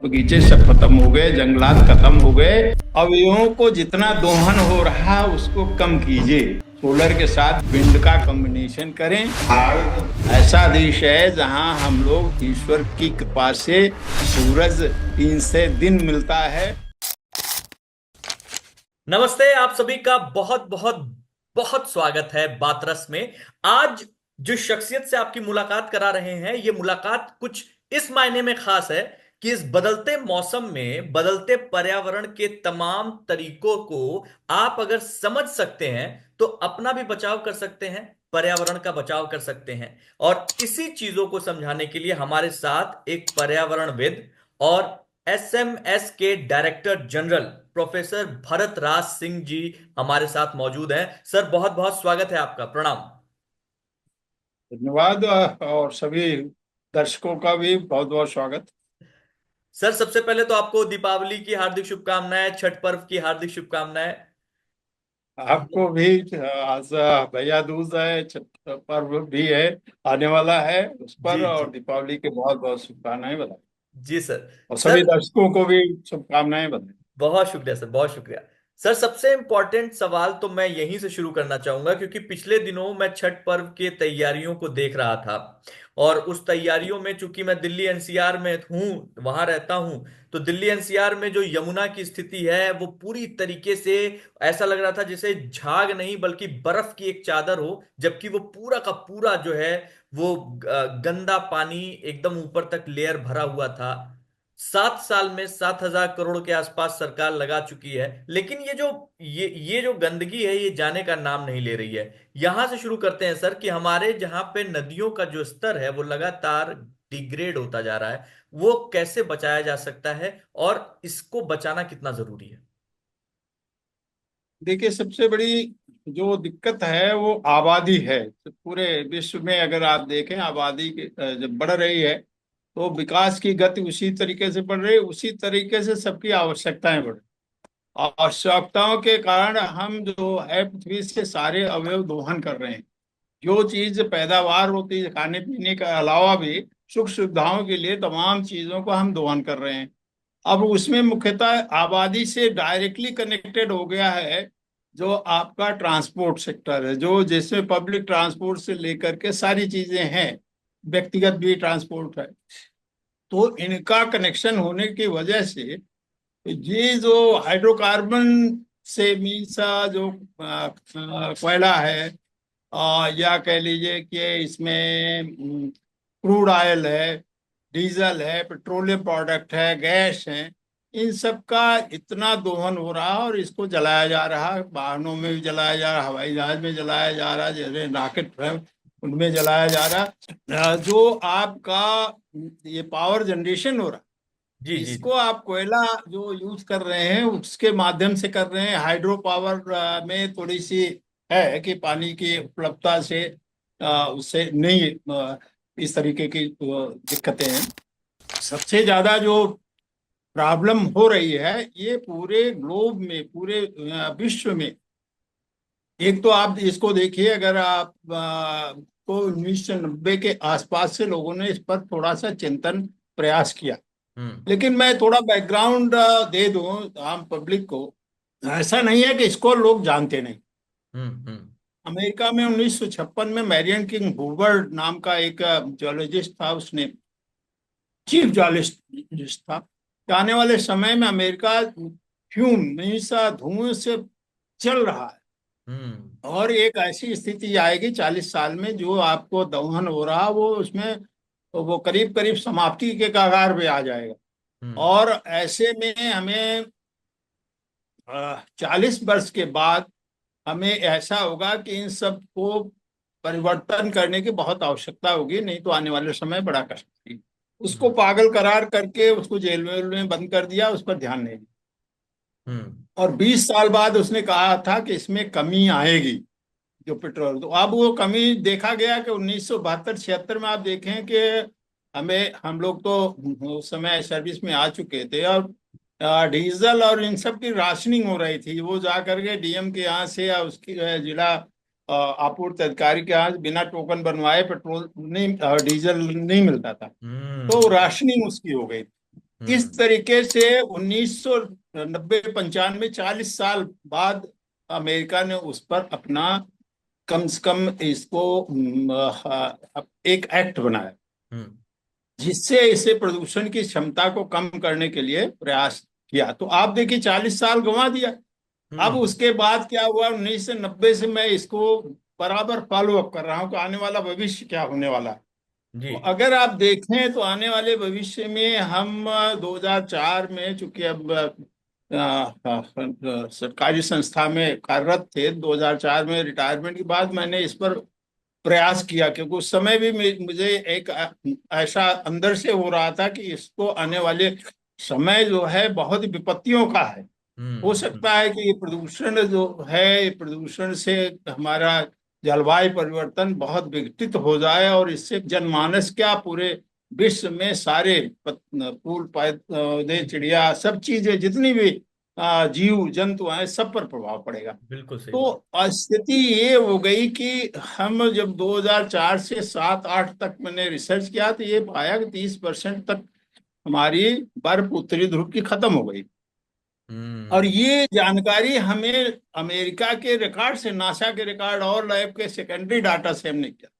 बगीचे सब खत्म हो गए, जंगलात खत्म हो गए। अवयवों को जितना दोहन हो रहा उसको कम कीजिए। सोलर के साथ विंड का कॉम्बिनेशन करें। भारत ऐसा देश है जहां हम लोग ईश्वर की कृपा से सूरज 3 से दिन मिलता है। नमस्ते, आप सभी का बहुत बहुत बहुत स्वागत है बातरस में। आज जो शख्सियत से आपकी मुलाकात करा रहे हैं, ये मुलाकात कुछ इस मायने में खास है कि इस बदलते मौसम में बदलते पर्यावरण के तमाम तरीकों को आप अगर समझ सकते हैं तो अपना भी बचाव कर सकते हैं, पर्यावरण का बचाव कर सकते हैं। और इसी चीजों को समझाने के लिए हमारे साथ एक पर्यावरणविद और एसएमएस के director general professor Bharat Raj Singh ji हमारे साथ मौजूद हैं। सर, बहुत बहुत स्वागत है आपका। प्रणाम। धन्यवाद। और सभी दर्शकों का भी बहुत बहुत स्वागत। सर, सबसे पहले तो आपको दीपावली की हार्दिक शुभकामनाएं, छठ पर्व की हार्दिक शुभकामनाएं। आपको भी आज भैया दूज है, छठ पर्व भी है, आने वाला है उस जी पर, और जी। दीपावली के बहुत बहुत शुभकामनाएं बताएं। जी सर। और सभी सर, दर्शकों को भी शुभकामनाएं बताएं। बहुत शुक्रिया सर, बहुत शुक्रिया। सर, सबसे इंपॉर्टेंट सवाल तो मैं यहीं से शुरू करना चाहूंगा, क्योंकि पिछले दिनों मैं छठ पर्व के तैयारियों को देख रहा था। और उस तैयारियों में, चूंकि मैं दिल्ली एनसीआर में हूं, वहां रहता हूं, तो दिल्ली एनसीआर में जो यमुना की स्थिति है वो पूरी तरीके से ऐसा लग रहा था जैसे झाग नहीं बल्कि बर्फ की एक चादर हो, जबकि वो पूरा का पूरा जो है वो गंदा पानी एकदम ऊपर तक लेयर भरा हुआ था। 7 साल में 7,000 करोड़ के आसपास सरकार लगा चुकी है, लेकिन ये जो गंदगी है ये जाने का नाम नहीं ले रही है। यहां से शुरू करते हैं सर कि हमारे जहां पे नदियों का जो स्तर है वो लगातार डिग्रेड होता जा रहा है। वो कैसे बचाया जा सकता है और इसको बचाना कितना जरूरी है? देखिए, सबसे बड़ी जो दिक्कत है वो आबादी है। तो पूरे विश्व में अगर आप देखें, आबादी जब बढ़ रही है तो विकास की गति उसी तरीके से बढ़ रही है, उसी तरीके से सबकी आवश्यकताएं बढ़ रही हैं। आवश्यकताओं के कारण हम जो है पृथ्वी से सारे अवयव दोहन कर रहे हैं। जो चीज पैदावार होती है खाने पीने के अलावा भी सुख सुविधाओं के लिए तमाम चीजों को हम दोहन कर रहे हैं। अब उसमें मुख्यतः आबादी से डायरेक्टली कनेक्टेड हो गया है जो आपका ट्रांसपोर्ट सेक्टर है, जो जिसमें पब्लिक ट्रांसपोर्ट से लेकर के सारी चीजें हैं, व्यक्तिगत भी ट्रांसपोर्ट है। तो इनका कनेक्शन होने की वजह से ये जो हाइड्रोकार्बन से मीसा जो कोयला है, या कह लीजिए कि इसमें क्रूड ऑयल है, डीजल है, पेट्रोलियम प्रोडक्ट है, गैस है, इन सब का इतना दोहन हो रहा है और इसको जलाया जा रहा है। वाहनों में भी जलाया जा रहा है, हवाई जहाज में जलाया जा रहा है, जैसे रॉकेट है उनमें जलाया जा रहा है। जो आपका ये पावर जनरेशन हो रहा जी है, जी इसको आप कोयला जो यूज कर रहे हैं उसके माध्यम से कर रहे हैं। हाइड्रो पावर में थोड़ी सी है कि पानी की उपलब्धता से उससे नहीं इस तरीके की दिक्कतें हैं। सबसे ज्यादा जो प्रॉब्लम हो रही है ये पूरे ग्लोब में, पूरे विश्व में। एक तो आप इसको देखिए, अगर आप को 1990 के आसपास से लोगों ने इस पर थोड़ा सा चिंतन प्रयास किया। हम्म लेकिन मैं थोड़ा बैकग्राउंड दे दूं आम पब्लिक को। ऐसा नहीं है कि इसको लोग जानते नहीं। हम्म। अमेरिका में 1956 में मैरियन किंग हूवर नाम का एक जियोलॉजिस्ट था, उसने चीफ जियोलॉजिस्ट था कि आने वाले समय में अमेरिका फ्यूम मीसा धुएं से चल रहा है हम्म और एक ऐसी स्थिति आएगी 40 साल में जो आपको दहन हो रहा वो उसमें वो करीब करीब समाप्ति के कगार पे आ जाएगा। हम्म और ऐसे में हमें 40 वर्ष के बाद हमें ऐसा होगा कि इन सब को परिवर्तन करने की बहुत आवश्यकता होगी, नहीं तो आने वाले समय बड़ा कष्ट होगी। उसको हम्म पागल करार करके उसको जेल में बंद कर दिया, उस पर ध्यान नहीं दिया। हम्म और 20 साल बाद उसने कहा था कि इसमें कमी आएगी, जो पेट्रोल। तो अब वो कमी देखा गया कि 1972-76 में आप देखें कि हमें हम लोग तो उस समय सर्विस में आ चुके थे और डीजल और इन सब की राशनिंग हो रही थी। वो जा करके डीएम के यहाँ से या उसकी जिला आपूर्ति अधिकारी के यहाँ से बिना टोकन बनवाए पेट्रोल नहीं, डीजल नहीं मिलता था। तो हम्म राशनिंग उसकी हो गई। इस हम्म। तरीके से 1990 95 40 साल बाद अमेरिका ने उस पर अपना कम से कम इसको एक एक्ट बनाया, हम्म। जिससे इसे प्रदूषण की क्षमता को कम करने के लिए प्रयास किया। तो आप देखिए 40 साल गंवा दिया। अब हम्म। उसके बाद क्या हुआ, 1990 से मैं इसको बराबर फॉलो अप कर रहा हूँ कि आने वाला भविष्य क्या होने वाला है। जी। तो अगर आप देखें तो आने वाले भविष्य में हम 2004 में, चूंकि अब सरकारी संस्था में कार्यरत थे, 2004 में रिटायरमेंट के बाद मैंने इस पर प्रयास किया, क्योंकि उस समय भी मुझे एक ऐसा अंदर से हो रहा था कि इसको आने वाले समय जो है बहुत विपत्तियों का है। हो हम्म। सकता है कि ये प्रदूषण जो है, ये प्रदूषण से हमारा जलवायु परिवर्तन बहुत विघटित हो जाए, और इससे जनमानस क्या, पूरे विश्व में सारे फूल पौधे चिड़िया सब चीजें जितनी भी जीव जंतु हैं सब पर प्रभाव पड़ेगा। बिल्कुल सही बात। तो स्थिति ये हो गई कि हम जब 2004 से 7 8 तक मैंने रिसर्च किया तो ये पाया कि 30% तक हमारी बर्फ उत्तरी ध्रुव की खत्म हो गई। और हम्म। ये जानकारी हमें अमेरिका के रिकॉर्ड से, नासा के रिकॉर्ड और लैब के सेकेंडरी डाटा से हमने किया,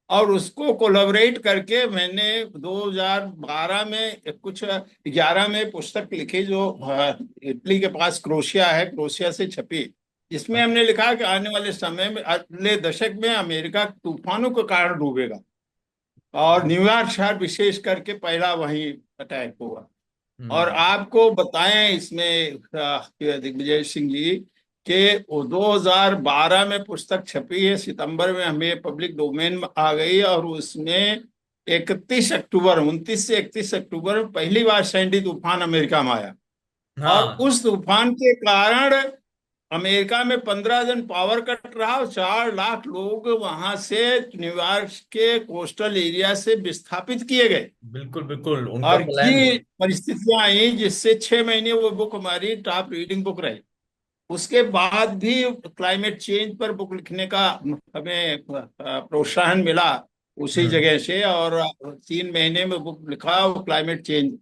और उसको कोलैबोरेट करके मैंने 2012 में कुछ 11 में पुस्तक लिखी, जो इटली के पास क्रोशिया है, क्रोशिया से छपी। इसमें हमने लिखा कि आने वाले समय में, अगले दशक में अमेरिका तूफानों के कारण डूबेगा, और न्यूयॉर्क शहर विशेष करके पहला वहीं अटैक हुआ। और हम्म। आपको बताएं इसमें दिग्विजय सिंह जी के 2012 में पुस्तक छपी है, सितंबर में हमें पब्लिक डोमेन में आ गई, और उसमें 31 अक्टूबर, 29 से 31 अक्टूबर में पहली बार सैंडी तूफान अमेरिका में आया। और हाँ। उस तूफान के कारण अमेरिका में 15 दिन पावर कट रहा, और 4 लाख लोग वहां से न्यूयॉर्क के कोस्टल एरिया से विस्थापित किए गए। बिल्कुल बिल्कुल, उनका और पलायन हुआ। ये परिस्थितियां आई जिससे 6 महीने वो बुक हमारी टॉप रीडिंग बुक रही। उसके बाद भी क्लाइमेट चेंज पर बुक लिखने का हमें प्रोत्साहन मिला उसी हम्म। जगह से, और 3 महीने में बुक लिखा वो क्लाइमेट चेंज।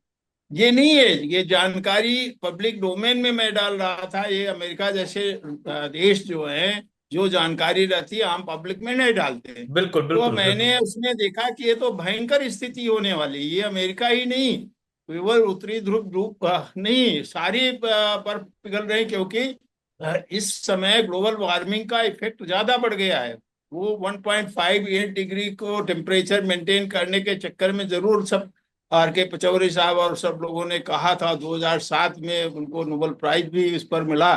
ये नहीं है, ये जानकारी पब्लिक डोमेन में मैं डाल रहा था। ये अमेरिका जैसे देश जो है, जो जानकारी रहती है आम पब्लिक में नहीं डालते हैं। बिल्कुल तो बिल्कुल बिल्कुल। मैंने उसमें देखा कि ये तो भयंकर स्थिति होने वाली है। ये अमेरिका ही नहीं, केवल उत्तरी ध्रुव ध्रुव नहीं, सारी बर्फ पिघल रही, क्योंकि इस समय ग्लोबल वार्मिंग का इफेक्ट ज्यादा बढ़ गया है। वो 1.58 डिग्री को टेम्परेचर मेंटेन करने के चक्कर में जरूर सब, आर के पचौरी साहब और सब लोगों ने कहा था, 2007 में उनको नोबेल प्राइज भी इस पर मिला,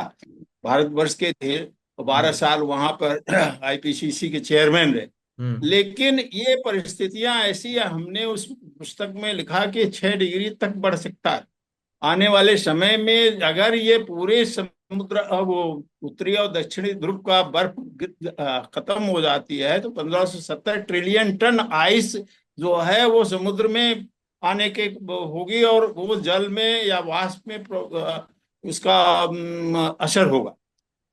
भारतवर्ष के थे, और 12 साल वहां पर आईपीसीसी के चेयरमैन रहे। हम्म। लेकिन ये परिस्थितियां ऐसी है, हमने उस पुस्तक में लिखा कि 6 डिग्री तक बढ़ सकता है आने वाले समय में, अगर ये पूरे समुद्र वो उत्तरी और दक्षिणी ध्रुव का बर्फ खत्म हो जाती है, तो 1570 ट्रिलियन टन आइस जो है वो समुद्र में आने के होगी, और वो जल में या वाष्प में उसका असर होगा।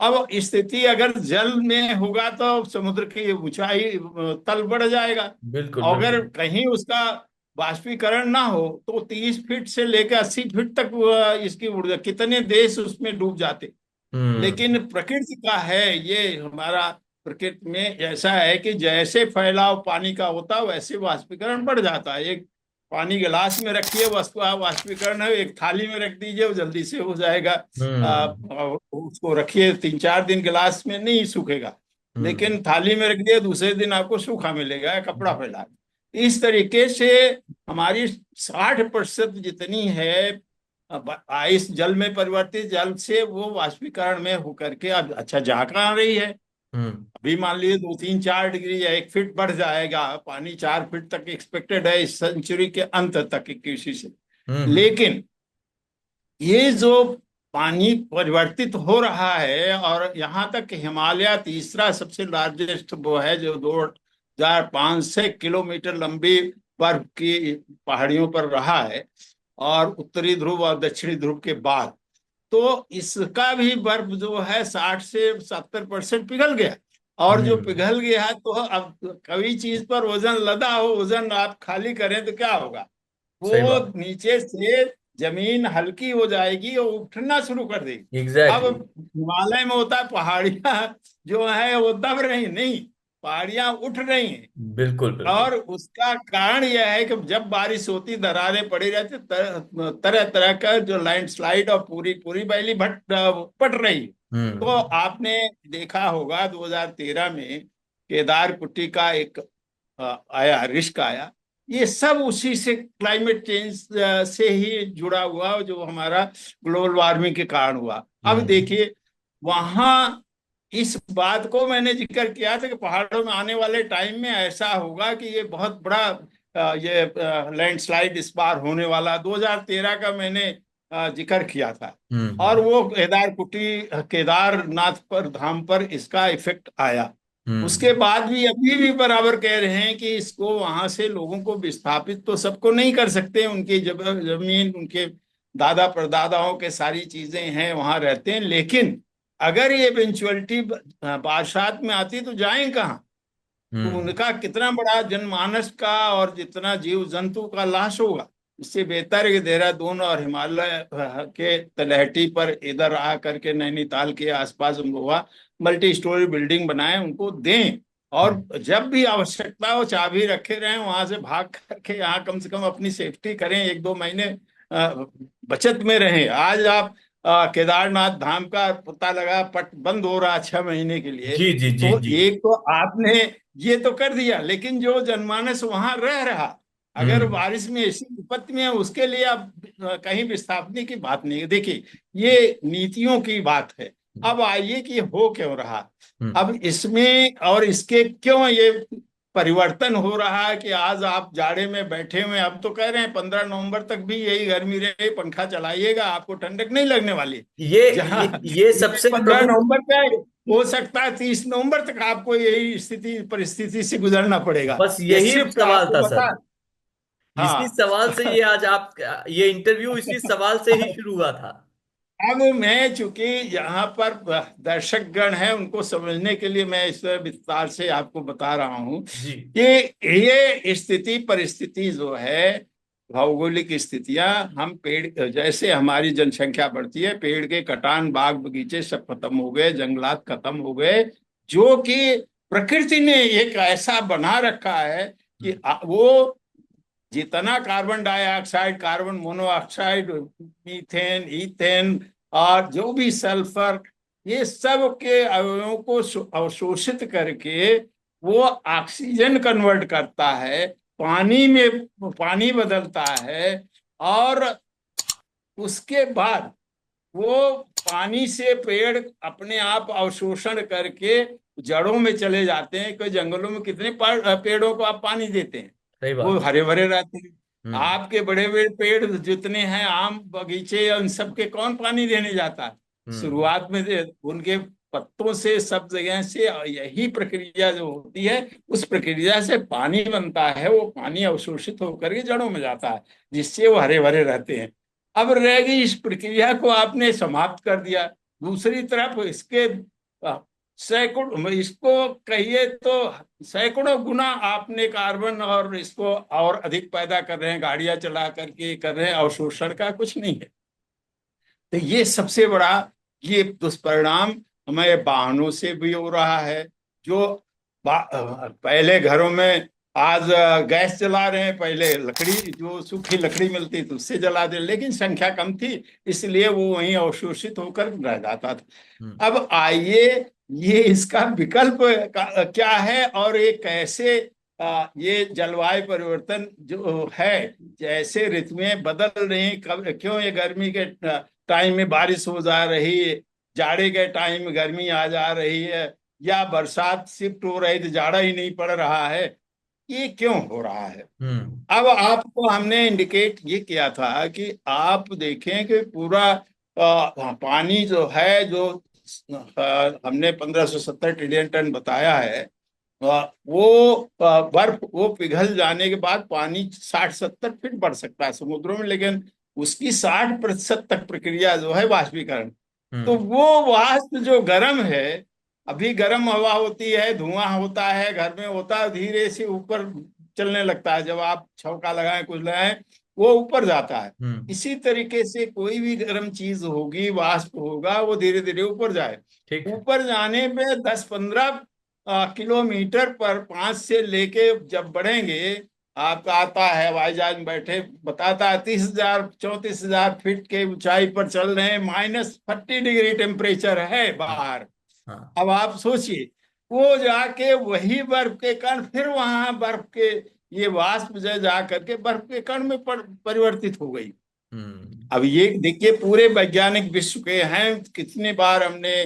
अब स्थिति अगर जल में होगा तो समुद्र की ऊंचाई तल बढ़ जाएगा। बिल्कुल अगर बिल्कुल। कहीं उसका वाष्पीकरण ना हो तो 30 फीट से लेकर 80 फीट तक इसकी ऊर्जा, कितने देश उसमें डूब जाते। हम्म। लेकिन प्रकृति का है ये, हमारा प्रकृति में ऐसा है कि जैसे फैलाव पानी का होता है वैसे वाष्पीकरण बढ़ जाता है। एक पानी गिलास में रखिए, वस्तु वाष्पीकरण है, एक थाली में रख दीजिए, वो जल्दी से हो जाएगा। हम्म। उसको रखिए 3 4 दिन, गिलास में नहीं सूखेगा, हम्म। लेकिन थाली में रख दिया दूसरे दिन आपको सूखा मिलेगा, या कपड़ा फैला। इस तरीके से हमारी 60% जितनी है अब आइस जल में परिवर्तित जल से वो वाष्पीकरण में होकर के अब अच्छा जा कहाँ रही है। हम्म। अभी मान लीजिए 2 3 4 डिग्री या 1 फीट बढ़ जाएगा, पानी 4 फीट तक एक्सपेक्टेड है इस सेंचुरी के अंत तक 21वीं से। हम्म। लेकिन ये जो पानी परिवर्तित हो रहा है, और यहाँ तक कि हिमालय तीसरा सबसे लार्जेस्ट वो है, जो 2500 किलोमीटर लंबी बर्फ की पहाड़ियों पर रहा है, और उत्तरी ध्रुव और दक्षिणी ध्रुव के बाद, तो इसका भी बर्फ जो है 60 से 70% पिघल गया। और जो हम्म। पिघल गया है, तो अब कभी चीज पर वजन लदा हो, वजन आप खाली करें तो क्या होगा, सही वो बात। नीचे से जमीन हल्की हो जाएगी और उठना शुरू कर देगी। अब एग्जैक्टली। हिमालय में होता है पहाड़ियां जो है वो दब रही नहीं, पहाड़ियां उठ रही हैं। बिल्कुल बिल्कुल। और उसका कारण यह है कि जब बारिश होती, दरारें पड़ी रहती, तरह तरह का जो लैंडस्लाइड और पूरी पूरी वैली भट पट रही। तो हम्म आपने देखा होगा 2013 में केदार कुट्टी का एक आया, रिस्क आया। ये सब उसी से, क्लाइमेट चेंज से ही जुड़ा हुआ, जो हमारा ग्लोबल वार्मिंग के कारण हुआ। अब हम्म देखिए, वहां इस बात को मैंने जिक्र किया था कि पहाड़ों में आने वाले टाइम में ऐसा होगा कि ये बहुत बड़ा ये लैंडस्लाइड इस बार होने वाला, 2013 का मैंने जिक्र किया था। और हम्म वो केदारनाथ पर, धाम पर इसका इफेक्ट आया। उसके हम्म बाद भी अभी भी बराबर कह रहे हैं कि इसको वहां से लोगों को विस्थापित तो सबको नहीं कर सकते, उनकी जमीन, उनके दादा परदादाओं के सारी चीजें हैं, वहां रहते हैं, लेकिन अगर ये इवेंचुअलिटी बरसात में आती तो जाएं कहाँ? तो हम्म उनका कितना बड़ा जनमानस का और जितना जीव जंतु का लाश होगा। इससे बेहतर है कि देहरादून और हिमालय के तलहटी पर इधर आ करके नैनीताल के आसपास उनको वहाँ मल्टी स्टोरी बिल्डिंग बनाएं, उनको दें। और हम्म। जब भी आवश्यकता हो चाबी रखे रहें, वहां से भाग करके यहाँ कम से कम अपनी सेफ्टी करें, एक दो महीने अ, बचत में रहें। आज आप केदारनाथ धाम का पता लगा पट बंद हो रहा 6 महीने के लिए। जी जी जी तो जी। एक तो आपने ये तो कर दिया, लेकिन जो जनमानस वहां रह रहा, अगर हम्म बारिश में ऐसी विपत्ति में है, उसके लिए अब कहीं विस्थापने की बात नहीं है। देखिए, ये नीतियों की बात है। अब आइए कि हो क्यों रहा। हम्म। अब इसमें और इसके क्यों ये परिवर्तन हो रहा है कि आज आप जाड़े में बैठे हुए, अब तो कह रहे हैं 15 नवंबर तक भी यही गर्मी रहे, पंखा चलाइएगा, आपको ठंडक नहीं लगने वाली। ये जहाँ ये ये सबसे 15 प्रमुख। नवंबर का है, हो सकता है 30 नवंबर तक आपको यही स्थिति परिस्थिति से गुजरना पड़ेगा। बस ये यही सिर्फ सवाल आपको था सर। बता। इसी हाँ। सवाल से ये आज आप, ये इंटरव्यू इसी सवाल से ही शुरू हुआ था। अब मैं चूंकि यहाँ पर दर्शकगण हैं, उनको समझने के लिए मैं इस विस्तार से आपको बता रहा हूँ जी। कि ये स्थिति परिस्थिति जो है, भौगोलिक स्थितियां, हम पेड़, जैसे हमारी जनसंख्या बढ़ती है, पेड़ के कटान, बाग बगीचे सब खत्म हो गए, जंगलात खत्म हो गए, जो कि प्रकृति ने एक ऐसा बना रखा है कि वो जितना carbon dioxide, carbon monoxide, methane, ethane और जो भी सल्फर, ये सब के अवयवों को अवशोषित करके वो ऑक्सीजन कन्वर्ट करता है, पानी में पानी बदलता है। और उसके बाद वो पानी से पेड़ अपने आप अवशोषण करके जड़ों में चले जाते हैं। कोई जंगलों में कितने पेड़ों को आप पानी देते हैं, सही वो बात है। हरे भरे रहते हैं। हम्म आपके बड़े बड़े पेड़ जितने हैं, आम बगीचे, या उन सब के कौन पानी देने जाता है? हम्म शुरुआत में उनके पत्तों से, सब जगह से यही प्रक्रिया जो होती है, उस प्रक्रिया से पानी बनता है, वो पानी अवशोषित होकर के जड़ों में जाता है, जिससे वो हरे भरे रहते हैं। अब रह गई, इस प्रक्रिया को आपने समाप्त कर दिया। दूसरी तरफ इसके सैकड़ों, इसको कहिए तो सैकड़ों गुना आपने कार्बन और इसको और अधिक पैदा कर रहे हैं, गाड़ियां चला करके कर रहे हैं, अवशोषण का कुछ नहीं है। तो ये सबसे बड़ा ये दुष्परिणाम हमें वाहनों से भी हो रहा है। जो पहले घरों में, आज गैस जला रहे हैं, पहले लकड़ी, जो सूखी लकड़ी मिलती थी उससे जला दे, लेकिन संख्या कम थी, इसलिए वो वहीं अवशोषित होकर रह जाता हम्म था। अब आइए, ये इसका विकल्प क्या है, और ये कैसे ये जलवायु परिवर्तन जो है, जैसे ऋतुएं बदल रही हैं, कब क्यों ये गर्मी के टाइम में बारिश हो जा रही है, जाड़े के टाइम में गर्मी आ जा रही है, या बरसात शिफ्ट हो रही तो जाड़ा ही नहीं पड़ रहा है, ये क्यों हो रहा है? हम्म अब आपको हमने इंडिकेट ये किया था कि आप देखें कि पूरा पानी जो है, जो हमने 1570 ट्रिलियन टन बताया है, वो बर्फ वो पिघल जाने के बाद पानी 60-70 फीट बढ़ सकता है समुद्रों में, लेकिन उसकी 60% तक प्रक्रिया जो है वाष्पीकरण। तो हम्म वो वाष्प जो गर्म है, अभी गर्म हवा होती है, धुआं होता है, घर में होता है, धीरे से ऊपर चलने लगता है। जब आप छौका लगाएं, कुछ लगाएं, वो ऊपर जाता है। हम्म। इसी तरीके से कोई भी गर्म चीज होगी, वाष्प होगा, वो धीरे धीरे ऊपर जाए। ठीक है। ऊपर जाने पे 10-15 किलोमीटर पर 5 से लेके जब बढ़ेंगे, आपका आता है हवाई जहाज में बैठे बताता है 30,000 34,000 फीट के ऊंचाई पर चल रहे हैं, -40 डिग्री टेम्परेचर है हाँ। बाहर। हाँ। अब आप सोचिए, वो जाके वही बर्फ के कण फिर वहां बर्फ के ये वाष्प जो जा करके बर्फ के कण में परिवर्तित हो गई। हम्म। अब ये देखिए, पूरे वैज्ञानिक विश्व के हैं, कितनी बार हमने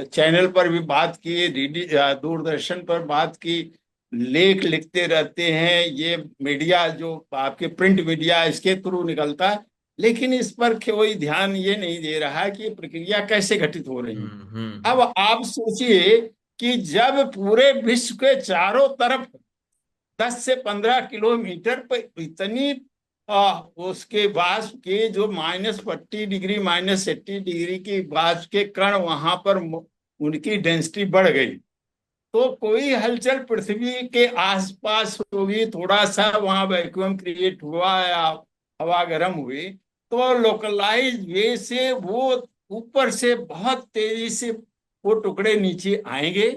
चैनल पर भी बात की, दूरदर्शन पर बात की, लेख लिखते रहते हैं, ये मीडिया जो आपके प्रिंट मीडिया इसके थ्रू निकलता है, लेकिन इस पर कोई ध्यान ये नहीं दे रहा है कि ये प्रक्रिया कैसे घटित हो रही है। हम्म। अब आप सोचिए कि जब पूरे विश्व के चारों तरफ 10 से 15 किलोमीटर पर इतनी उसके वाष्प के जो -40 डिग्री -80 डिग्री की वाष्प के कण वहां पर उनकी डेंसिटी बढ़ गई, तो कोई हलचल पृथ्वी के आसपास होगी, थोड़ा सा वहां वैक्यूम क्रिएट हुआ या हवा गर्म हुई, तो लोकलाइज वे से वो ऊपर से बहुत तेजी से वो टुकड़े नीचे आएंगे,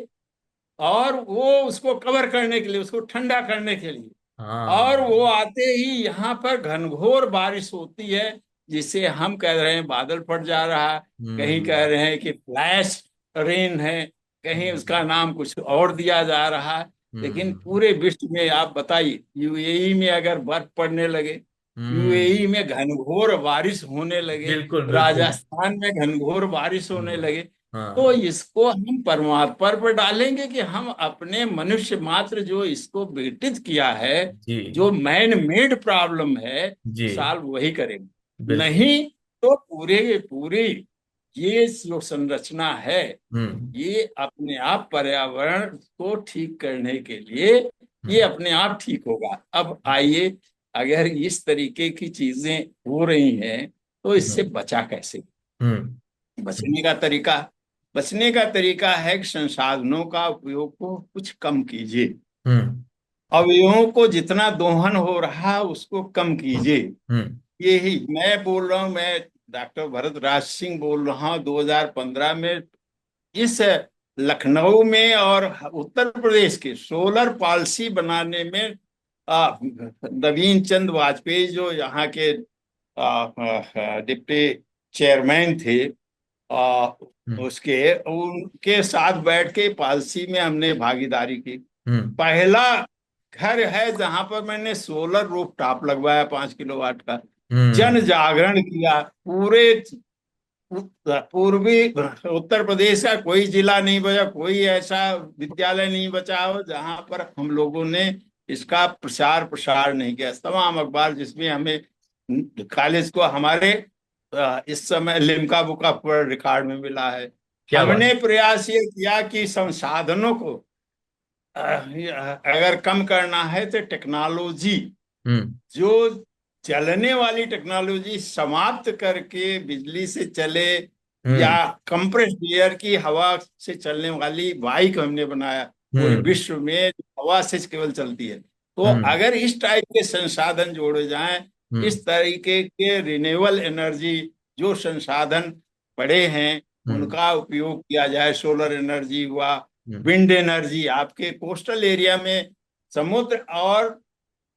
और वो उसको कवर करने के लिए, उसको ठंडा करने के लिए, और हाँ। वो आते ही यहाँ पर घनघोर बारिश होती है, जिसे हम कह रहे हैं बादल फट जा रहा है, कहीं कह हम्म। रहे हैं कि फ्लैश रेन है, कहीं उसका हम्म। नाम कुछ और दिया जा रहा है। लेकिन हम्म। पूरे विश्व में आप बताइए, यूएई में अगर बर्फ पड़ने लगे, यूएई हम्म। में घनघोर बारिश होने लगे, बिल्कुल बिल्कुल। राजस्थान में घनघोर बारिश होने हम्म। लगे, तो हाँ। इसको हम परमात्मा पर डालेंगे कि हम अपने मनुष्य मात्र जो इसको विघटित किया है, जी। जो मैन मेड प्रॉब्लम है, जी। सॉल्व वही करेंगे। बिल्कुल। नहीं तो पूरे पूरी ये जो संरचना है, हम्म। ये अपने आप पर्यावरण को ठीक करने के लिए ये हम्म। अपने आप ठीक होगा। अब आइए, अगर इस तरीके की चीजें हो रही हैं, तो इससे हम्म। बचा कैसे? हम्म। बचने का तरीका बचने का तरीका है कि संसाधनों का उपयोग को कुछ कम कीजिए, हम्म। अवयवों को जितना दोहन हो रहा है उसको कम कीजिए। हम्म। यही मैं बोल रहा हूँ, मैं डॉक्टर भरत राज सिंह बोल रहा हूँ। 2015 में इस लखनऊ में और उत्तर प्रदेश के सोलर पॉलिसी बनाने में नवीन चंद वाजपेयी जो यहाँ के डिप्टी चेयरमैन थे, आ, हम्म। उसके उनके साथ बैठ के पॉलिसी में हमने भागीदारी की। हम्म। पहला घर है जहां पर मैंने सोलर रूफ टॉप लगवाया 5 किलोवाट का। जन हम्म। जागरण किया, पूरे पूर्वी उत्तर प्रदेश का कोई जिला नहीं बचा, कोई ऐसा विद्यालय नहीं बचा हो जहां पर हम लोगों ने इसका प्रचार प्रसार नहीं किया। तमाम अखबार जिसमें हमें कॉलेज को हमारे इस समय Limca book of world record में मिला है। क्या बात। हमने प्रयास ये किया कि संसाधनों को अगर कम करना है तो टेक्नोलॉजी, हम्म। जो चलने वाली टेक्नोलॉजी समाप्त करके बिजली से चले, या हम्म। कंप्रेस्ड एयर की हवा से चलने वाली बाइक हमने बनाया पूरे हम्म। विश्व में, जो हवा से केवल चलती है। तो हम्म। अगर इस टाइप के संसाधन जोड़े जाएं, हम्म। इस तरीके के रिन्यूएबल एनर्जी जो संसाधन पड़े हैं हम्म। उनका उपयोग किया जाए, सोलर एनर्जी हुआ, हम्म। विंड एनर्जी, आपके कोस्टल एरिया में समुद्र और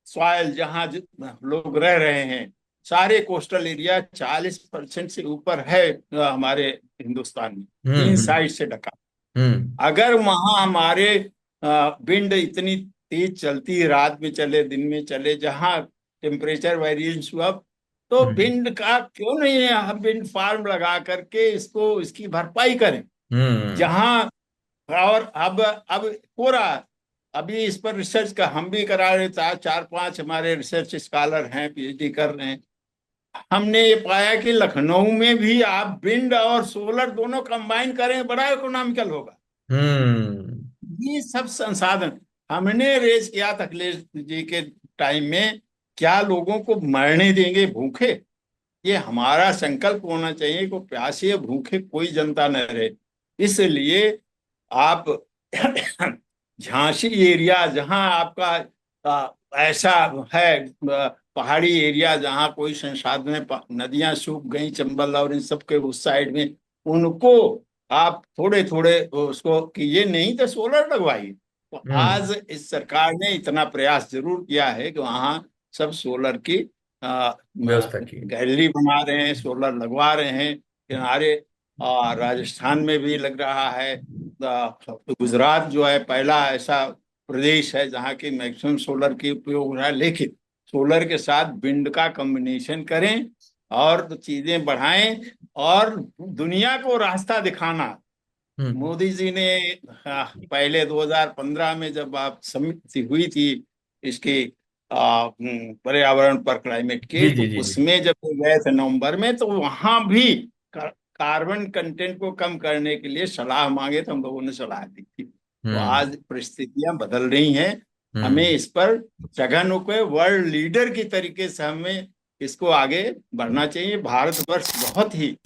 सॉयल जहां लोग रह रहे हैं, सारे कोस्टल एरिया 40% से ऊपर है हमारे हिंदुस्तान में, तीन हम्म। साइड से ढका। हम्म। अगर वहां हमारे विंड इतनी तेज चलती, रात में चले दिन में चले, जहां टेम्परेचर वेरिएंस हुआ, तो हम्म। विंड का क्यों नहीं है हम विंड फार्म लगा करके इसको इसकी भरपाई करें। हम्म। जहां और अब हो रहा है, अभी इस पर रिसर्च का हम भी करा रहे थे, 4-5 हमारे रिसर्च स्कॉलर हैं, पीएचडी कर रहे हैं। हमने ये पाया कि लखनऊ में भी आप विंड और सोलर दोनों कंबाइन करें, बड़ा इकोनॉमिकल होगा। हम्म। ये सब संसाधन हमने रेज किया था अखिलेश जी के टाइम में, क्या लोगों को मरने देंगे भूखे? ये हमारा संकल्प होना चाहिए कि प्यासे भूखे कोई जनता न रहे। इसलिए आप झांसी एरिया जहां आपका ऐसा है, पहाड़ी एरिया जहाँ कोई संसाधन है, नदियां सूख गई, चंबल और इन सब के उस साइड में, उनको आप थोड़े थोड़े उसको कि ये नहीं तो सोलर लगवाइए। तो हम्म। आज इस सरकार ने इतना प्रयास जरूर किया है कि वहाँ सब सोलर की व्यवस्था की। गैलरी बना रहे हैं, सोलर लगवा रहे हैं किनारे। राजस्थान में भी लग रहा है। गुजरात जो है पहला ऐसा प्रदेश है जहाँ की मैक्सिमम सोलर की उपयोग हो रहा है। लेकिन सोलर के साथ विंड का कॉम्बिनेशन करें और तो चीजें बढ़ाएं और दुनिया को रास्ता दिखाना। हम्म। मोदी जी ने पहले 2015 में जब आप समिति हुई थी इसकी पर्यावरण पर, क्लाइमेट जी की, जी तो जी जी। उसमें जब वो गए थे नवंबर में, तो वहां भी कार्बन कंटेंट को कम करने के लिए सलाह मांगे तो हम लोगों ने सलाह दी थी। तो हम्म। आज परिस्थितियां बदल रही हैं। हमें हम्म। इस पर सघन होकर वर्ल्ड लीडर की तरीके से हमें इसको आगे बढ़ना चाहिए। भारतवर्ष बहुत ही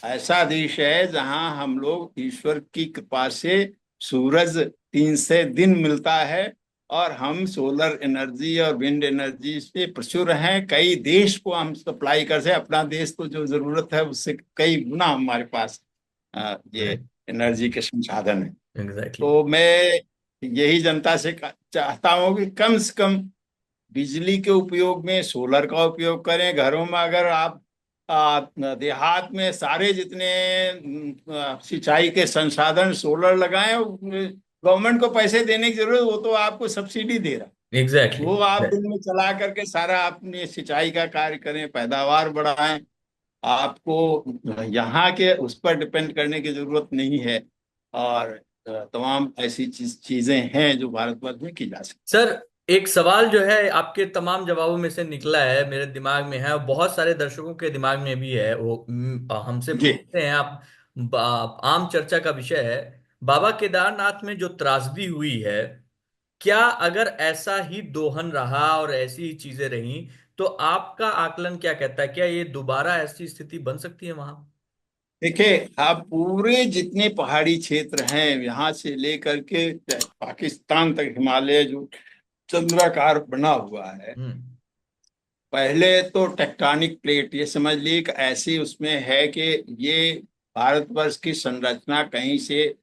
ऐसा देश है जहां हम लोग ईश्वर की कृपा से सूरज 3 से दिन मिलता है, और हम सोलर एनर्जी और विंड एनर्जी से प्रचुर हैं। कई देश को हम सप्लाई कर से, अपना देश तो जो जरूरत है उससे कई गुना हमारे पास ये एनर्जी के संसाधन है। एग्जैक्टली। तो मैं यही जनता से चाहता हूँ कि कम से कम बिजली के उपयोग में सोलर का उपयोग करें। घरों में अगर आप देहात में सारे जितने सिंचाई के संसाधन सोलर लगाएं, गवर्नमेंट को पैसे देने की जरूरत, वो तो आपको सब्सिडी दे रहा है। एग्जैक्टली। वो आप दिन में चला करके सारा अपनी सिंचाई का कार्य करें, पैदावार बढ़ाएं। आपको यहाँ के उस पर डिपेंड करने की जरूरत नहीं है। और तमाम ऐसी चीजें हैं जो भारतवर्ष में की जा सकती। सर, एक सवाल जो है आपके तमाम जवाबों में से निकला है, मेरे दिमाग में है और बहुत सारे दर्शकों के दिमाग में भी है, वो हमसे जी। पूछते हैं। आप आम चर्चा का विषय है। बाबा केदारनाथ में जो त्रासदी हुई है, क्या अगर ऐसा ही दोहन रहा और ऐसी ही चीजें रही, तो आपका आकलन क्या कहता है, क्या ये दोबारा ऐसी स्थिति बन सकती है वहां? देखिए, आप पूरे जितने पहाड़ी क्षेत्र हैं यहाँ से लेकर के पाकिस्तान तक, हिमालय जो चंद्राकार बना हुआ है, हम्म। पहले तो टेक्टोनिक प्लेट ये समझ ली कि ऐसी उसमें है कि ये भारतवर्ष की संरचना कहीं से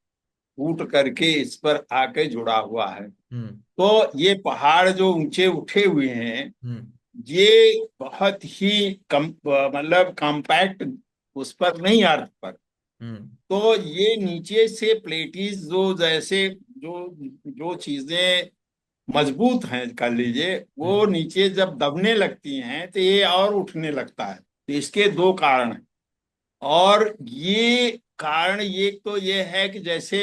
फूट करके इस पर आके जुड़ा हुआ है। हम्म। तो ये पहाड़ जो ऊंचे उठे हुए हैं, हम्म। ये बहुत ही कम, मतलब कॉम्पैक्ट, उस पर नहीं, अर्थ पर। हम्म। तो ये नीचे से प्लेटीज जो जैसे जो जो चीजें मजबूत हैं कर लीजिए, वो हम्म। नीचे जब दबने लगती हैं तो ये और उठने लगता है। तो इसके दो कारण हैं। और ये कारण ये तो ये है कि जैसे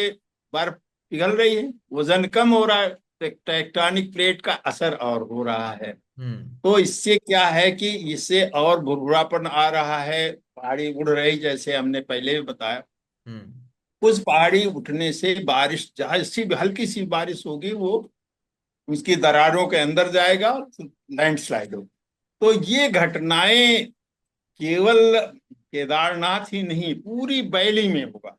बर्फ पिघल रही है, वजन कम हो रहा है, टेक्टोनिक प्लेट का असर और हो रहा है। हम्म। तो इससे क्या है कि इससे और भुरभुरापन आ रहा है, पहाड़ी उड़ रही, जैसे हमने पहले भी बताया। हम्म। उस पहाड़ी उठने से बारिश, जहाँ सी हल्की सी बारिश होगी, वो उसकी दरारों के अंदर जाएगा, लैंडस्लाइड हो। तो ये घटनाएं केवल केदारनाथ ही नहीं, पूरी वैली में होगा।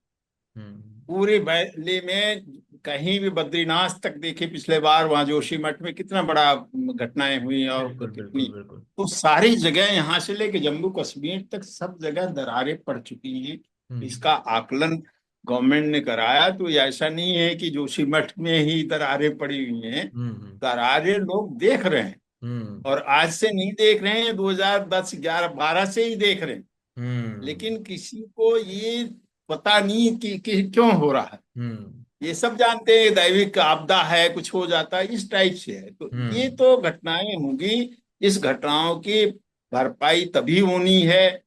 हम्म। पूरी वैली में कहीं भी, बद्रीनाथ तक देखिए, पिछले बार वहां जोशीमठ में कितना बड़ा घटनाएं हुई और बिल्कुल कितनी। बिल्कुल बिल्कुल। तो सारी जगह यहाँ से लेके जम्मू कश्मीर तक सब जगह दरारें पड़ चुकी हैं। हम्म। इसका आकलन गवर्नमेंट ने कराया। तो ये ऐसा नहीं है कि जोशीमठ में ही दरारें पड़ी हुई हैं। हम्म। दरारें लोग देख रहे हैं, हम्म। और आज से नहीं देख रहे हैं, 2010 11 12 से ही देख रहे हैं। हम्म। लेकिन किसी को ये पता नहीं कि क्यों हो रहा है। हम्म। ये सब जानते हैं दैविक आपदा है, कुछ हो जाता है, इस टाइप से है। तो ये हम्म। तो घटनाएं होंगी। इस घटनाओं की भरपाई तभी होनी है,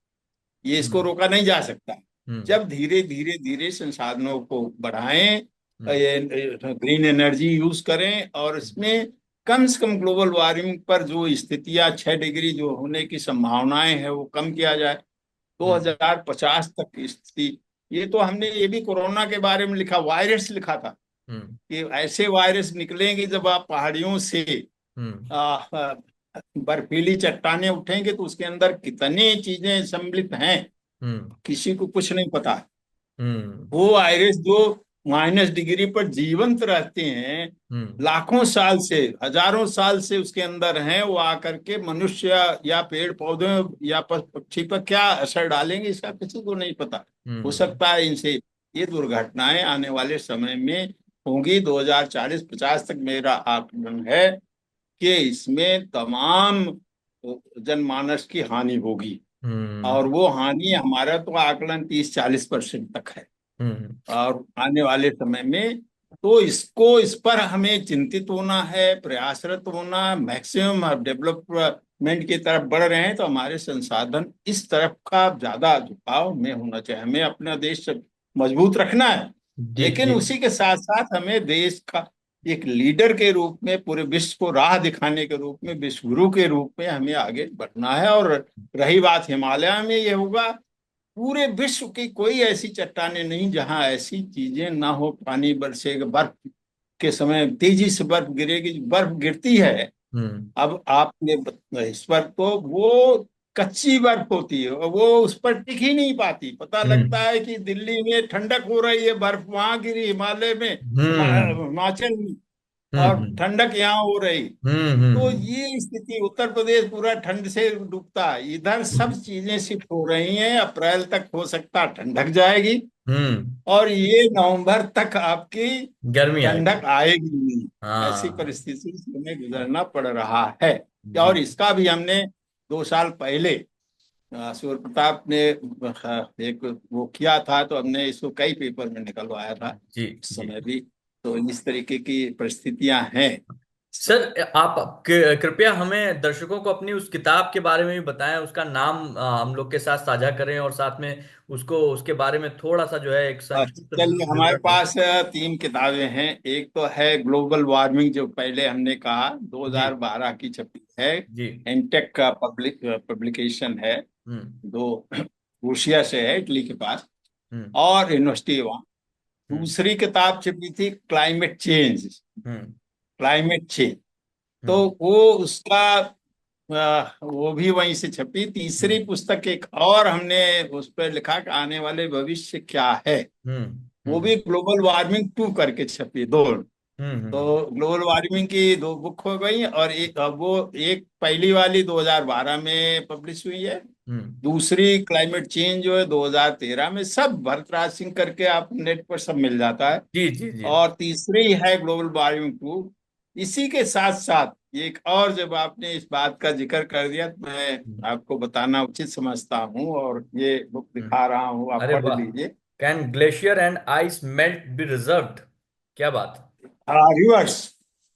ये इसको हम्म। रोका नहीं जा सकता। हम्म। जब धीरे धीरे धीरे संसाधनों को बढ़ाएं, हम्म। ये ग्रीन एनर्जी यूज करें, और इसमें कम से कम ग्लोबल वार्मिंग पर जो स्थितियां 6 डिग्री जो होने की संभावनाएं है वो कम किया जाए। हम्म। 2050 तक की स्थिति। ये तो हमने ये भी कोरोना के बारे में लिखा, वायरस लिखा था हम्म। कि ऐसे वायरस निकलेंगे जब आप पहाड़ियों से हम्म। आ, आ, बर्फीली चट्टानें उठेंगे, तो उसके अंदर कितनी चीजें सम्मिलित हैं, हम्म। किसी को कुछ नहीं पता। हम्म। वो वायरस जो -डिग्री पर जीवंत रहते हैं, हम्म। लाखों साल से, हजारों साल से उसके अंदर हैं, वो आकर के मनुष्य या पेड़ पौधों या पक्षी पर क्या असर डालेंगे, इसका किसी को नहीं पता। हो हम्म। सकता है इनसे ये दुर्घटनाएं आने वाले समय में होंगी। 2040-50 तक मेरा आकलन है कि इसमें तमाम जनमानस की हानि होगी। और हम्म। वो हानि, हमारा तो आकलन 30-40% तक है हम्म। और आने वाले समय में। तो इस पर हमें चिंतित होना है, प्रयासरत होना। मैक्सिमम डेवलपमेंट की तरफ बढ़ रहे हैं, तो हमारे संसाधन इस तरफ का ज्यादा झुकाव में होना चाहिए। हमें अपना देश मजबूत रखना है, जी लेकिन जी। उसी के साथ साथ हमें देश का एक लीडर के रूप में, पूरे विश्व को राह दिखाने के रूप में, विश्व गुरु के रूप में हमें आगे बढ़ना है। और रही बात हिमालय में, ये होगा, पूरे विश्व की कोई ऐसी चट्टानें नहीं जहां ऐसी चीजें ना हो। पानी बरसेगा, बर्फ के समय तेजी से बर्फ गिरेगी, बर्फ गिरती है। हम्म। अब आपने इस पर तो वो कच्ची बर्फ होती है और वो उस पर टिक ही नहीं पाती। पता लगता हम्म। है कि दिल्ली में ठंडक हो रही है, बर्फ वहां गिरी हिमालय में, हम्म। हिमाचल में, और हम्म। ठंडक यहाँ हो रही। हम्म। तो ये स्थिति, उत्तर प्रदेश पूरा ठंड से डूबता है, इधर सब हम्म। चीजें शिफ्ट हो रही हैं। अप्रैल तक हो सकता है ठंडक जाएगी, हम्म। और ये नवंबर तक आपकी गर्मी आएगी। ठंडक आएगी नहीं। ऐसी हाँ। परिस्थिति से हमें गुजरना पड़ रहा है। जी। और इसका भी हमने 2 साल पहले सूर्य प्रताप ने एक वो किया था, तो हमने इसको कई पेपर में निकलवाया था जी उस जी। समय भी। तो इस तरीके की परिस्थितियां हैं। सर आप कृपया हमें दर्शकों को अपनी उस किताब के बारे में भी बताएं, उसका नाम हम लोग के साथ साझा करें, और साथ में उसको, उसके बारे में थोड़ा सा जो है एक संक्षिप्त चलिए, हमारे विवरण दें। पास 3 किताबें हैं। एक तो है ग्लोबल वार्मिंग, जो पहले हमने कहा, जी 2012 की छपी है। जी। एनटेक का पब्लिकेशन है। हम्म। दो रूसिया से है, इटली के पास, हम्म। और यूनिवर्सिटी वहाँ। हम्म। दूसरी किताब छपी थी क्लाइमेट चेंज, हम्म। Climate change. तो हम्म। वो उसका वो भी वहीं से छपी। तीसरी हम्म। पुस्तक एक और हमने उस पर लिखा कि आने वाले भविष्य क्या है। हम्म। वो हम्म। भी ग्लोबल वार्मिंग 2 करके छपी, दो। हम्म। तो ग्लोबल वार्मिंग की 2 बुक हो गई, और एक, अब वो एक पहली वाली 2012 में पब्लिश हुई है। हम्म। दूसरी क्लाइमेट चेंज जो है 2013 में। सब भरतराज सिंह करके आप नेट पर सब मिल जाता है। जी जी जी। और तीसरी है ग्लोबल वार्मिंग 2। इसी के साथ साथ एक और, जब आपने इस बात का जिक्र कर दिया, तो मैं हम्म। आपको बताना उचित समझता हूँ, और ये बुक हम्म। दिखा रहा हूँ, आप अरे पढ़ वाह। लीजिए। Can glacier and ice melt be reserved? क्या बात। रिवर्स।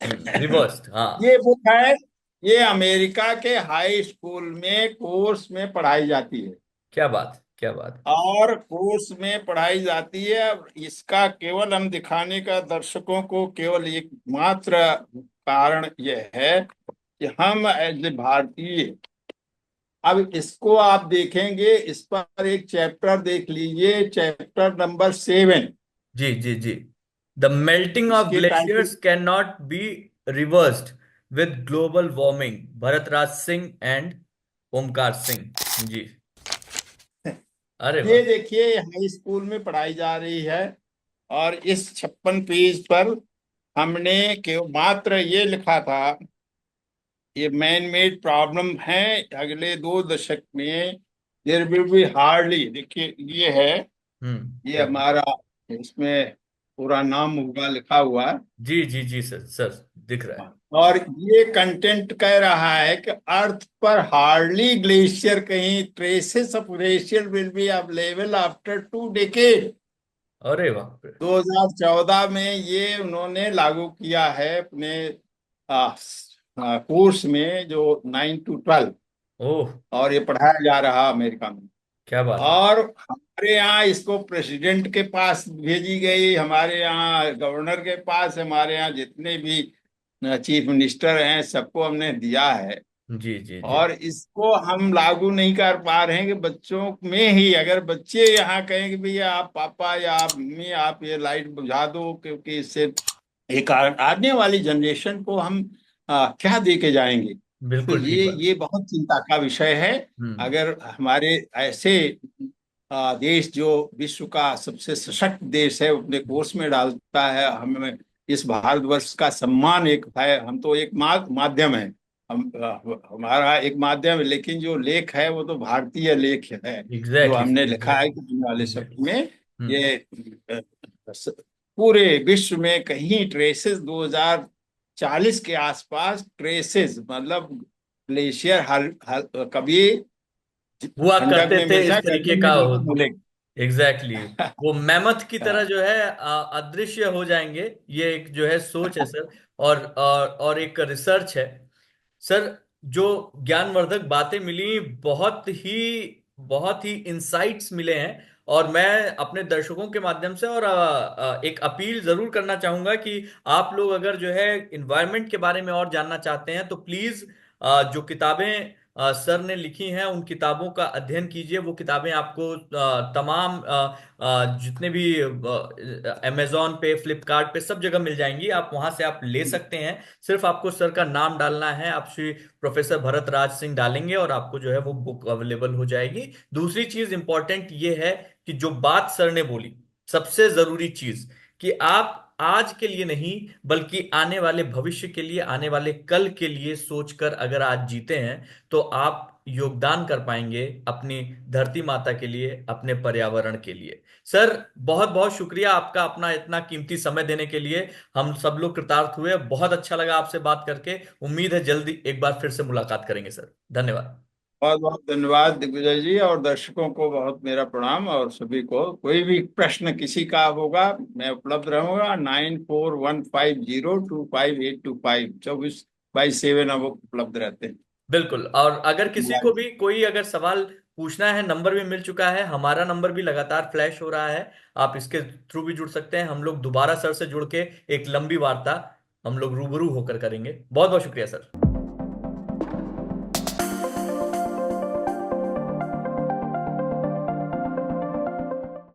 रिवर्स्ड, हाँ। ये बुक है, ये अमेरिका के हाई स्कूल में कोर्स में पढ़ाई जाती है, क्या बात, क्या बात। और कोर्स में पढ़ाई जाती है। इसका केवल हम दिखाने का दर्शकों को केवल एक मात्र कारण यह है कि हम एज ए भारतीय, अब इसको आप देखेंगे, इस पर एक चैप्टर देख लीजिए, चैप्टर नंबर 7। जी जी जी। द मेल्टिंग ऑफ इसके title, glaciers can not be reversed with global warming, Bharatraj Singh and Omkar Singh. जी। अरे ये वाह। देखिए, हाई स्कूल में पढ़ाई जा रही है। और इस 56 पेज पर हमने मात्र ये लिखा था, ये मैन मेड प्रॉब्लम है, अगले 2 दशक में देर विल बी हार्डली, देखिए ये है, ये क्या बात। हमारा, इसमें पूरा नाम होगा लिखा हुआ है। जी जी जी सर, सर दिख रहा है। और ये कंटेंट कह रहा है कि अर्थ पर हार्डली ग्लेशियर, कहीं traces of glacier will be available after 2 decade. अरे वाह। 2014 में ये उन्होंने लागू किया है अपने कोर्स में, जो 9 to 12, ओह। और ये पढ़ाया जा रहा अमेरिका में। क्या बात है। और हमारे यहाँ इसको प्रेसिडेंट के पास भेजी गई, हमारे यहाँ गवर्नर के पास, हमारे यहाँ जितने भी चीफ मिनिस्टर हैं, सबको हमने दिया है। जी जी जी। और इसको हम लागू नहीं कर पा रहे हैं कि बच्चों में ही, अगर बच्चे यहाँ कहें कि भैया आप पापा या आप मम्मी आप ये लाइट बुझा दो, क्योंकि इससे एक आने वाली जनरेशन को हम क्या दे के जाएंगे। तो बिल्कुल ठीक ये बात। ये बहुत चिंता का विषय है। हम्म। अगर हमारे ऐसे देश जो विश्व का सबसे सशक्त देश है अपने कोर्स में डालता है। हमें इस भारतवर्ष का सम्मान एक है। हम तो एक माध्यम है। हमारा एक माध्यम है, लेकिन जो लेख है वो तो भारतीय लेख है। जो एग्जैक्टली हमने सर, लिखा है एग्जैक्टली। कि आने वाले समय में हम्म। ये पूरे विश्व में कहीं ट्रेसेस 2040 के आसपास, ट्रेसेस मतलब ग्लेशियर हर कभी हुआ ठंडक करते में थे मिल इस जाए, तरीके गर्मी का। में बिल्कुल मिले। Exactly exactly। वो मैमथ की तरह जो है अदृश्य हो जाएंगे। ये एक जो है सोच है सर। और एक रिसर्च है सर। जो ज्ञानवर्धक बातें मिली, बहुत ही इंसाइट्स मिले हैं। और मैं अपने दर्शकों के माध्यम से और एक अपील जरूर करना चाहूंगा कि आप लोग अगर जो है इन्वायरमेंट के बारे में और जानना चाहते हैं तो प्लीज जो किताबें सर ने लिखी हैं उन किताबों का अध्ययन कीजिए। वो किताबें आपको तमाम जितने भी अमेजोन पे, फ्लिपकार्ट पे, सब जगह मिल जाएंगी। आप वहां से आप ले सकते हैं। सिर्फ आपको सर का नाम डालना है, आप श्री प्रोफेसर भरत राज सिंह डालेंगे और आपको जो है वो बुक अवेलेबल हो जाएगी। दूसरी चीज इंपॉर्टेंट ये है कि जो बात सर ने बोली, सबसे जरूरी चीज, कि आप आज के लिए नहीं बल्कि आने वाले भविष्य के लिए, आने वाले कल के लिए सोचकर अगर आज जीते हैं तो आप योगदान कर पाएंगे अपनी धरती माता के लिए, अपने पर्यावरण के लिए। सर बहुत बहुत शुक्रिया आपका अपना इतना कीमती समय देने के लिए। हम सब लोग कृतार्थ हुए। बहुत अच्छा लगा आपसे बात करके। उम्मीद है जल्दी एक बार फिर से मुलाकात करेंगे सर। धन्यवाद। बहुत बहुत धन्यवाद दिग्विजय जी, और दर्शकों को बहुत मेरा प्रणाम। और सभी को कोई भी प्रश्न किसी का होगा, मैं उपलब्ध रहूंगा। 9415025825, 24/7 अब उपलब्ध रहते हैं। बिल्कुल। और अगर किसी को धन्यवाद। भी कोई अगर सवाल पूछना है, नंबर भी मिल चुका है, हमारा नंबर भी लगातार फ्लैश हो रहा है। आप इसके थ्रू भी जुड़ सकते हैं। हम लोग दोबारा सर से जुड़ के एक लंबी वार्ता हम लोग रूबरू होकर करेंगे। बहुत बहुत शुक्रिया सर।